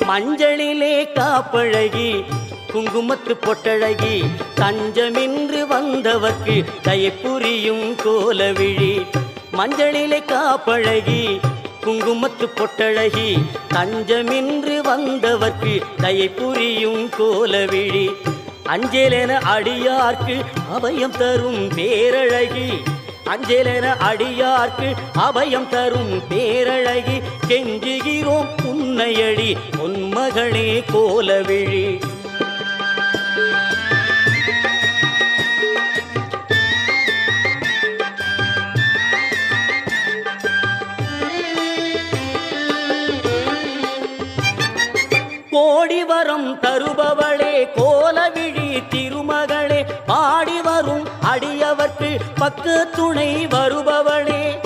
மஞ்சளிலே காப்பழகி குங்குமத்து பொட்டழகி தஞ்சமின்று வந்தவர்க்கு தயை புரியும் கோலவிழி. மஞ்சளிலே காப்பழகி குங்குமத்து பொட்டழகி தஞ்சமின்று வந்தவர்க்கு தயை புரியும் கோலவிழி. அஞ்சலென அடியார்க்கு அபயம் தரும் பேரழகி. அஞ்சலென அடியார்க்கு அபயம் தரும் பேரழகி. கெஞ்சுகிறோம் உன்னையடி பொன்மகளே கோலவிழி. கோடி வரம் தருபவளே கோலவிழி திருமகளே. பாடி வரும் அடியவர்க்கு பக்க துணை வருபவளே.